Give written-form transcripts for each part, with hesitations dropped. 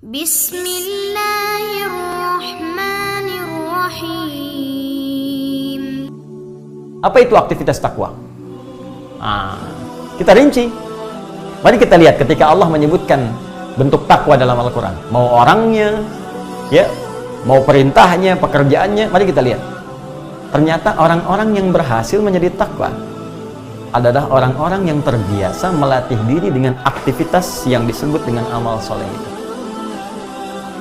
Bismillahirrahmanirrahim. Apa itu aktivitas takwa? Kita rinci. Mari kita lihat ketika Allah menyebutkan bentuk takwa dalam Al-Quran. Mau orangnya, ya, mau perintahnya, pekerjaannya. Mari kita lihat. Ternyata orang-orang yang berhasil menjadi takwa adalah orang-orang yang terbiasa melatih diri dengan aktivitas yang disebut dengan amal soleh itu.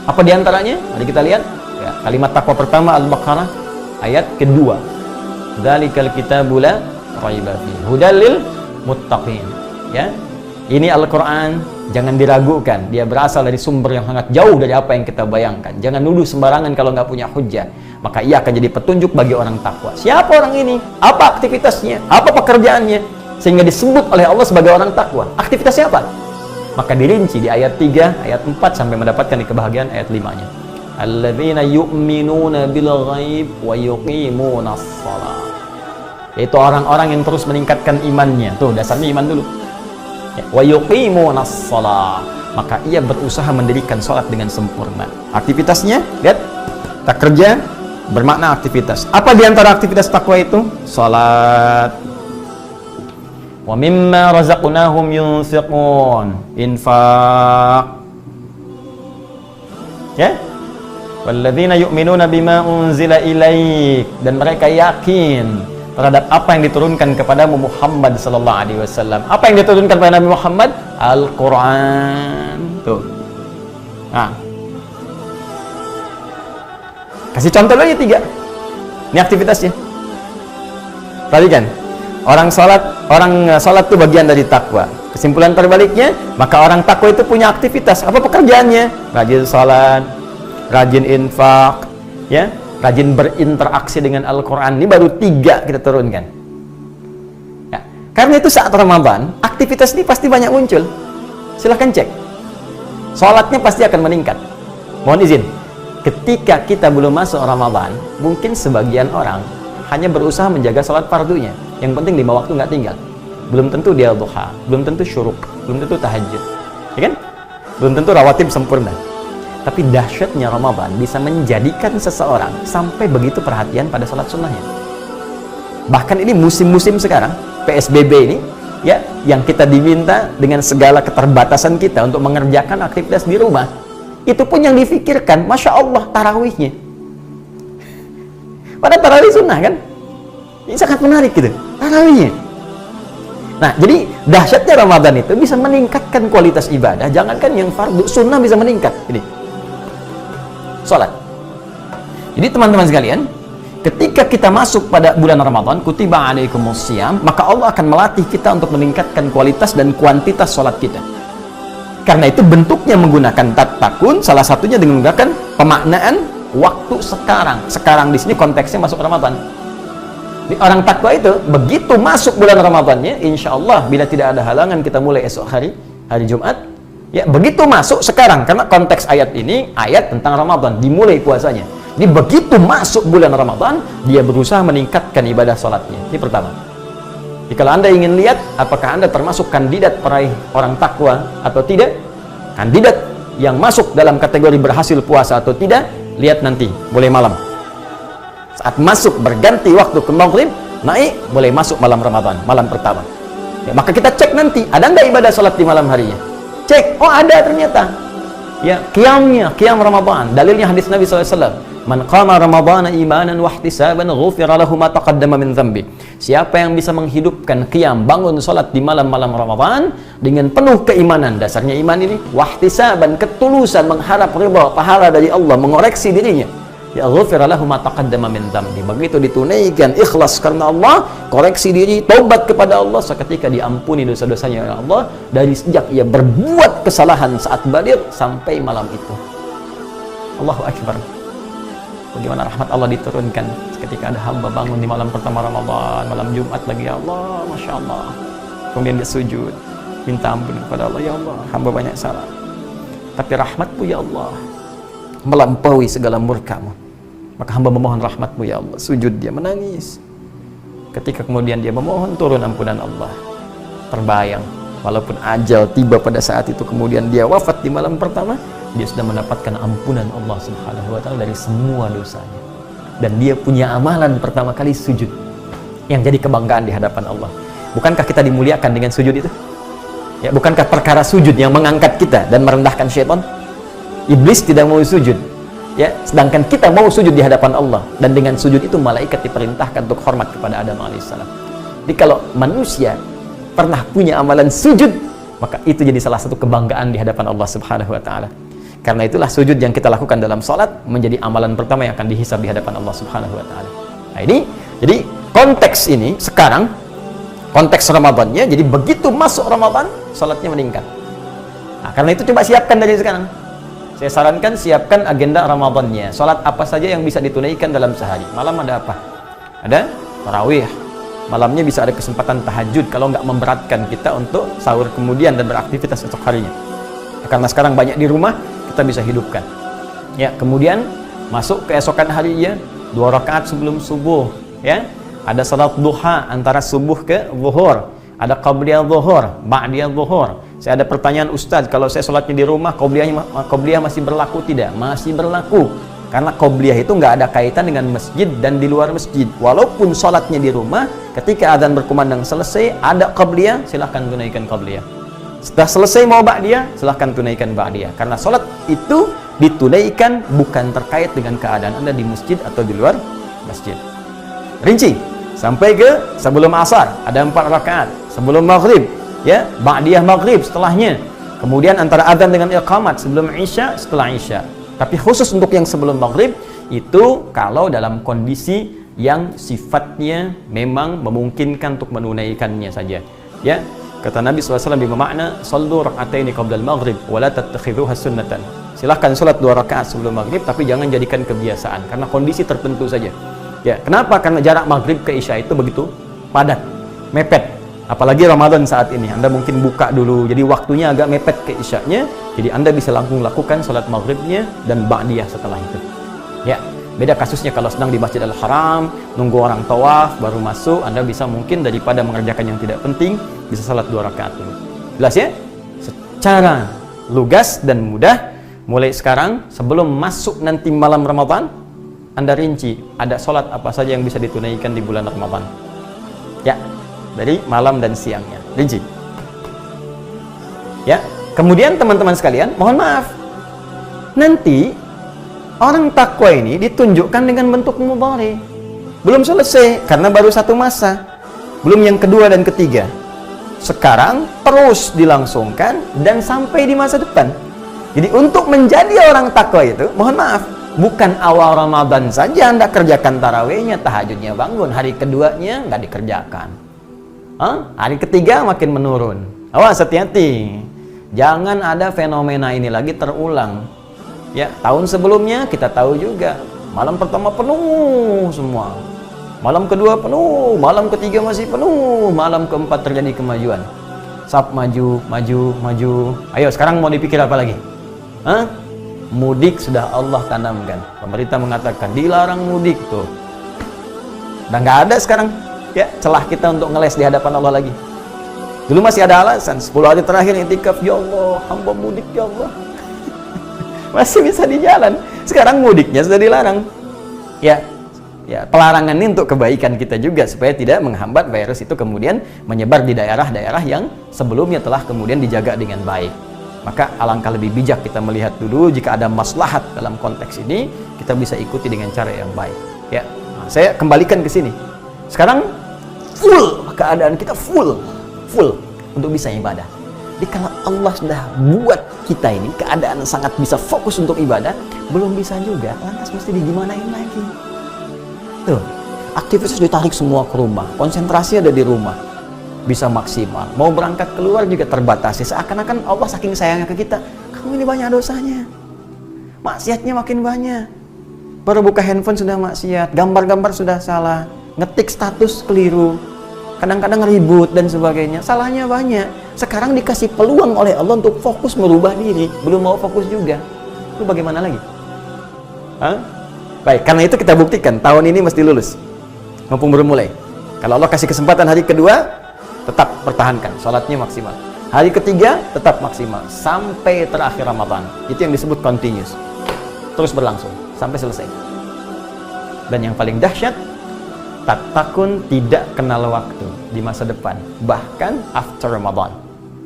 Apa diantaranya? Mari kita lihat. Ya, kalimat takwa pertama Al-Baqarah ayat kedua. Dzalikal kitabu la raiba fihi hudal lil muttaqin. Ya. Ini Al-Qur'an jangan diragukan, dia berasal dari sumber yang sangat jauh dari apa yang kita bayangkan. Jangan nuduh sembarangan kalau nggak punya hujjah. Maka ia akan jadi petunjuk bagi orang takwa. Siapa orang ini? Apa aktivitasnya? Apa pekerjaannya? Sehingga disebut oleh Allah sebagai orang takwa. Aktivitasnya apa? Maka dirinci di ayat 3, ayat 4 sampai mendapatkan di kebahagiaan ayat 5-nya. Alladzina yu'minuna bil ghaib wa yuqimunas shalah. Yaitu orang-orang yang terus meningkatkan imannya. Tuh, dasarnya iman dulu. Ya, wa yuqimunas shalah. Maka ia berusaha mendirikan sholat dengan sempurna. Aktivitasnya, lihat, tak kerja bermakna aktivitas. Apa diantara aktivitas takwa itu? Sholat. Wa mimma razaqnahum yunfiqun. Infaq. Ya? Walladzina yu'minuna bima unzila ilaik. Dan mereka yakin terhadap apa yang diturunkan kepadamu Muhammad sallallahu alaihi wasallam. Apa yang diturunkan kepada Nabi Muhammad? Al-Qur'an. Tuh. Nah. Kasih contoh lagi 3. Ini aktivitasnya. Perhatikan. Orang salat itu bagian dari takwa. Kesimpulan terbaliknya, maka orang takwa itu punya aktivitas. Apa pekerjaannya? Rajin salat, rajin infak, ya, rajin berinteraksi dengan Al-Quran. Ini baru 3 kita turunkan. Ya. Karena itu saat Ramadan, aktivitas ini pasti banyak muncul. Silahkan cek. Salatnya pasti akan meningkat. Mohon izin, ketika kita belum masuk Ramadan, mungkin sebagian orang hanya berusaha menjaga salat fardunya. Yang penting 5 waktu nggak tinggal. Belum tentu dia duha, belum tentu syuruk, belum tentu tahajud, ya kan? Belum tentu rawatib sempurna. Tapi dahsyatnya Ramadan bisa menjadikan seseorang sampai begitu perhatian pada salat sunnahnya. Bahkan ini musim-musim sekarang, PSBB ini, ya, yang kita diminta dengan segala keterbatasan kita untuk mengerjakan aktivitas di rumah, itu pun yang difikirkan, Masya Allah, tarawihnya. Pada tarawih sunnah kan? Ini sangat menarik gitu, tarawihnya. Nah, jadi dahsyatnya Ramadan itu bisa meningkatkan kualitas ibadah. Jangankan yang fardu, sunnah bisa meningkat. Ini salat. Jadi teman-teman sekalian, ketika kita masuk pada bulan Ramadan, kutiba alaikumusiyam, maka Allah akan melatih kita untuk meningkatkan kualitas dan kuantitas salat kita. Karena itu bentuknya menggunakan tatkun, salah satunya dengan menggunakan pemaknaan waktu sekarang. Sekarang di sini konteksnya masuk Ramadan. Orang takwa itu begitu masuk bulan Ramadannya, insya Allah bila tidak ada halangan kita mulai esok hari Jumat, ya begitu masuk sekarang, karena konteks ayat ini ayat tentang Ramadan, dimulai puasanya. Jadi begitu masuk bulan Ramadan, dia berusaha meningkatkan ibadah salatnya. Ini pertama. Jadi kalau Anda ingin lihat apakah Anda termasuk kandidat peraih orang takwa atau tidak, kandidat yang masuk dalam kategori berhasil puasa atau tidak, lihat nanti mulai malam. Saat masuk berganti waktu ke maghrib, naik, boleh masuk malam Ramadan, malam pertama. Ya, maka kita cek nanti, ada nggak ibadah salat di malam harinya? Cek, oh ada ternyata. Ya, qiyam Ramadan. Dalilnya hadis Nabi SAW. Man qama Ramadana imanan wa ihtisaban ghufira lahu ma taqaddama min dhanbi. Siapa yang bisa menghidupkan qiyam, bangun salat di malam-malam Ramadan dengan penuh keimanan, dasarnya iman ini, wa ihtisaban, ketulusan, mengharap ridha, pahala dari Allah, mengoreksi dirinya. Ya ghufira lahu ma taqaddama min dhanbi. Begitu ditunaikan ikhlas karena Allah, koreksi diri, taubat kepada Allah, seketika diampuni dosa-dosanya oleh Allah dari sejak ia berbuat kesalahan saat baligh sampai malam itu. Allahu akbar. Bagaimana rahmat Allah diturunkan ketika ada hamba bangun di malam pertama Ramadan, malam Jumat lagi, ya Allah, Masya Allah. Kemudian dia sujud, minta ampun kepada Allah, ya Allah, hamba banyak salah, tapi rahmatmu ya Allah melampaui segala murkamu. Maka hamba memohon rahmatmu ya Allah. Sujud dia, menangis. Ketika kemudian dia memohon turun ampunan Allah, terbayang walaupun ajal tiba pada saat itu, kemudian dia wafat di malam pertama, dia sudah mendapatkan ampunan Allah Subhanahu wa taala dari semua dosanya. Dan dia punya amalan pertama kali sujud yang jadi kebanggaan di hadapan Allah. Bukankah kita dimuliakan dengan sujud itu? Ya, bukankah perkara sujud yang mengangkat kita dan merendahkan syaitan? Iblis tidak mau sujud. Ya, sedangkan kita mau sujud di hadapan Allah, dan dengan sujud itu malaikat diperintahkan untuk hormat kepada Adam alaihissalam. Jadi kalau manusia pernah punya amalan sujud, maka itu jadi salah satu kebanggaan di hadapan Allah Subhanahu wa taala. Karena itulah sujud yang kita lakukan dalam salat menjadi amalan pertama yang akan dihisab di hadapan Allah Subhanahu wa taala. Nah, ini jadi konteks ini sekarang konteks Ramadannya, jadi begitu masuk Ramadan salatnya meningkat. Nah, karena itu coba siapkan dari sekarang. Saya sarankan siapkan agenda Ramadannya. Salat apa saja yang bisa ditunaikan dalam sehari. Malam ada apa? Ada tarawih. Malamnya bisa ada kesempatan tahajud kalau nggak memberatkan kita untuk sahur kemudian dan beraktivitas esok harinya. Karena sekarang banyak di rumah, kita bisa hidupkan. Ya, kemudian masuk keesokan harinya 2 rakaat sebelum subuh, ya. Ada salat duha antara subuh ke zuhur, ada qabliyah zuhur, ba'diyah zuhur. Saya ada pertanyaan, Ustaz, kalau saya salatnya di rumah, qabliyah masih berlaku tidak? Masih berlaku. Karena qabliyah itu nggak ada kaitan dengan masjid dan di luar masjid. Walaupun salatnya di rumah, ketika azan berkumandang selesai, ada qabliyah, silahkan tunaikan qabliyah. Setelah selesai mau ba'diyah, silahkan tunaikan ba'diyah. Karena salat itu ditunaikan bukan terkait dengan keadaan Anda di masjid atau di luar masjid. Rinci, sampai ke sebelum asar, ada 4 rakaat. Sebelum maghrib, ya, ba'diyah maghrib setelahnya. Kemudian antara azan dengan iqamat, sebelum isya, setelah isya. Tapi khusus untuk yang sebelum maghrib, itu kalau dalam kondisi yang sifatnya memang memungkinkan untuk menunaikannya saja. Ya, kata Nabi SAW bermakna, sallu rak'ataini qabla al-maghrib wa la tattakhidhuha sunnatan. Silahkan salat 2 rakaat sebelum maghrib, tapi jangan jadikan kebiasaan karena kondisi tertentu saja. Ya, kenapa? Karena jarak maghrib ke isya itu begitu padat, mepet. Apalagi Ramadan saat ini, Anda mungkin buka dulu, jadi waktunya agak mepet ke isyanya, jadi Anda bisa langsung lakukan salat maghribnya dan ba'diyah setelah itu. Ya, beda kasusnya kalau sedang di Masjidil Haram, nunggu orang tawaf baru masuk, Anda bisa mungkin daripada mengerjakan yang tidak penting, bisa salat 2 rakaat dulu. Jelas ya? Secara lugas dan mudah, mulai sekarang sebelum masuk nanti malam Ramadan, Anda rinci ada salat apa saja yang bisa ditunaikan di bulan Ramadan. Ya, dari malam dan siangnya. Rinci. Ya, kemudian teman-teman sekalian, mohon maaf. Nanti orang takwa ini ditunjukkan dengan bentuk mudhari. Belum selesai karena baru 1 masa. Belum yang kedua dan ketiga. Sekarang terus dilangsungkan dan sampai di masa depan. Jadi untuk menjadi orang takwa itu, mohon maaf, bukan awal Ramadan saja Anda kerjakan tarawihnya, tahajudnya bangun, hari keduanya nggak dikerjakan. Hari ketiga makin menurun. Awas, hati-hati. Jangan ada fenomena ini lagi terulang. Ya, tahun sebelumnya kita tahu juga, malam pertama penuh semua. Malam kedua penuh, malam ketiga masih penuh, malam keempat terjadi kemajuan. Sab maju, maju, maju. Ayo, sekarang mau dipikir apa lagi? Mudik sudah Allah tanamkan. Pemerintah mengatakan dilarang mudik tuh. Dan nggak ada sekarang ya celah kita untuk ngeles di hadapan Allah lagi. Dulu masih ada alasan, 10 hari terakhir i'tikaf, ya Allah, hamba mudik ya Allah. Masih bisa di jalan. Sekarang mudiknya sudah dilarang. Ya, pelarangan ini untuk kebaikan kita juga supaya tidak menghambat virus itu kemudian menyebar di daerah-daerah yang sebelumnya telah kemudian dijaga dengan baik. Maka alangkah lebih bijak kita melihat dulu, jika ada maslahat dalam konteks ini, kita bisa ikuti dengan cara yang baik. Ya, nah, saya kembalikan ke sini. Sekarang full keadaan kita full untuk bisa ibadah. Jadi kalau Allah sudah buat kita ini keadaan sangat bisa fokus untuk ibadah, belum bisa juga, lantas mesti digimanain lagi? Tuh, aktivitas ditarik semua ke rumah, konsentrasi ada di rumah. Bisa maksimal, mau berangkat keluar juga terbatasi, seakan-akan Allah saking sayangnya ke kita, kamu ini banyak dosanya, maksiatnya makin banyak, baru buka handphone sudah maksiat, gambar-gambar sudah salah, ngetik status keliru, kadang-kadang ribut dan sebagainya, salahnya banyak. Sekarang dikasih peluang oleh Allah untuk fokus merubah diri, belum mau fokus juga, itu bagaimana lagi? Baik, karena itu kita buktikan tahun ini mesti lulus, mumpung baru mulai. Kalau Allah kasih kesempatan hari kedua, tetap pertahankan, sholatnya maksimal. Hari ketiga tetap maksimal sampai terakhir Ramadan. Itu yang disebut continuous. Terus berlangsung sampai selesai. Dan yang paling dahsyat, takun tidak kenal waktu di masa depan, bahkan after Ramadan.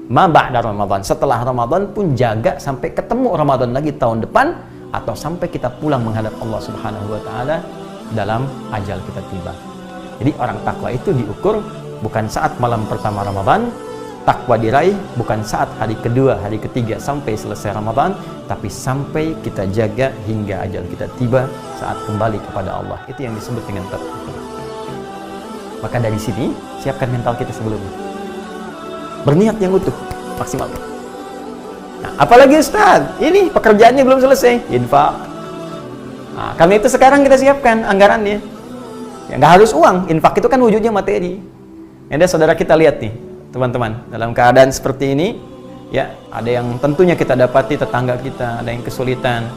Ma ba'da Ramadan, setelah Ramadan pun jaga sampai ketemu Ramadan lagi tahun depan, atau sampai kita pulang menghadap Allah Subhanahu wa taala dalam ajal kita tiba. Jadi orang takwa itu diukur bukan saat malam pertama Ramadan, takwa diraih bukan saat hari kedua, hari ketiga sampai selesai Ramadan, tapi sampai kita jaga hingga ajal kita tiba saat kembali kepada Allah. Itu yang disebut dengan takwa. Maka dari sini, siapkan mental kita sebelumnya. Berniat yang utuh, maksimal. Nah, apalagi Ustaz, ini pekerjaannya belum selesai, infak. Nah, karena itu sekarang kita siapkan anggarannya. Ya, nggak harus uang, infak itu kan wujudnya materi. Ada saudara kita lihat nih, teman-teman, dalam keadaan seperti ini, ya ada yang tentunya kita dapati tetangga kita, ada yang kesulitan,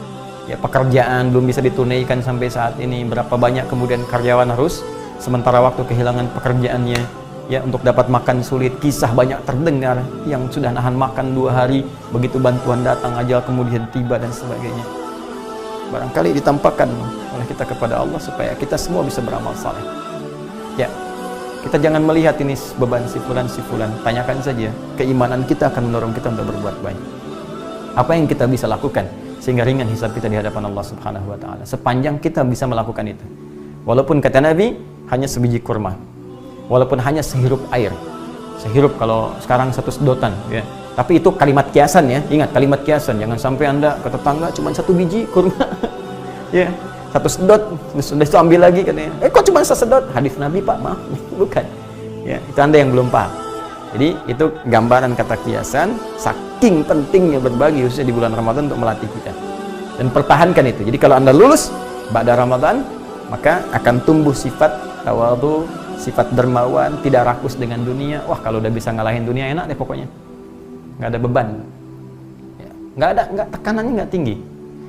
ya pekerjaan belum bisa ditunaikan sampai saat ini, berapa banyak kemudian karyawan harus sementara waktu kehilangan pekerjaannya, ya untuk dapat makan sulit, kisah banyak terdengar yang sudah nahan makan 2 hari, begitu bantuan datang ajal kemudian tiba dan sebagainya. Barangkali ditampakkan oleh kita kepada Allah supaya kita semua bisa beramal saleh. Ya, kita jangan melihat ini beban si fulan, tanyakan saja, keimanan kita akan mendorong kita untuk berbuat baik. Apa yang kita bisa lakukan sehingga ringan hisab kita di hadapan Allah Subhanahu wa taala, sepanjang kita bisa melakukan itu. Walaupun kata Nabi hanya sebiji kurma, walaupun hanya sehirup air, sehirup kalau sekarang 1 sedotan, ya. Tapi itu kalimat kiasan, ya. Ingat kalimat kiasan, jangan sampai Anda ke tetangga cuma 1 biji kurma, ya, 1 sedot, sudah itu ambil lagi katanya. Kok cuma 1 sedot? Hadis Nabi Pak, maaf, bukan. Ya, itu Anda yang belum paham. Jadi itu gambaran kata kiasan, saking pentingnya berbagi khususnya di bulan Ramadan untuk melatih kita. Dan pertahankan itu. Jadi kalau Anda lulus pada Ramadan, maka akan tumbuh sifat tawadhu, sifat dermawan, tidak rakus dengan dunia. Wah, kalau udah bisa ngalahin dunia enak deh pokoknya. Nggak ada beban. Ya, nggak tekanannya nggak tinggi.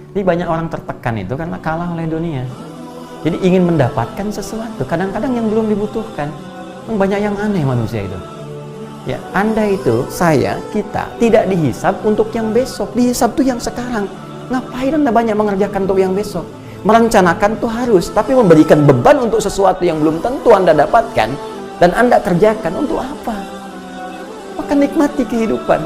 Jadi banyak orang tertekan itu karena kalah oleh dunia. Jadi ingin mendapatkan sesuatu, kadang-kadang yang belum dibutuhkan. Banyak yang aneh manusia itu. Ya, Anda itu, saya, kita tidak dihisab untuk yang besok, dihisab tuh yang sekarang. Ngapain Anda banyak mengerjakan untuk yang besok? Merencanakan tuh harus, tapi memberikan beban untuk sesuatu yang belum tentu Anda dapatkan dan Anda kerjakan untuk apa? Maka nikmati kehidupan.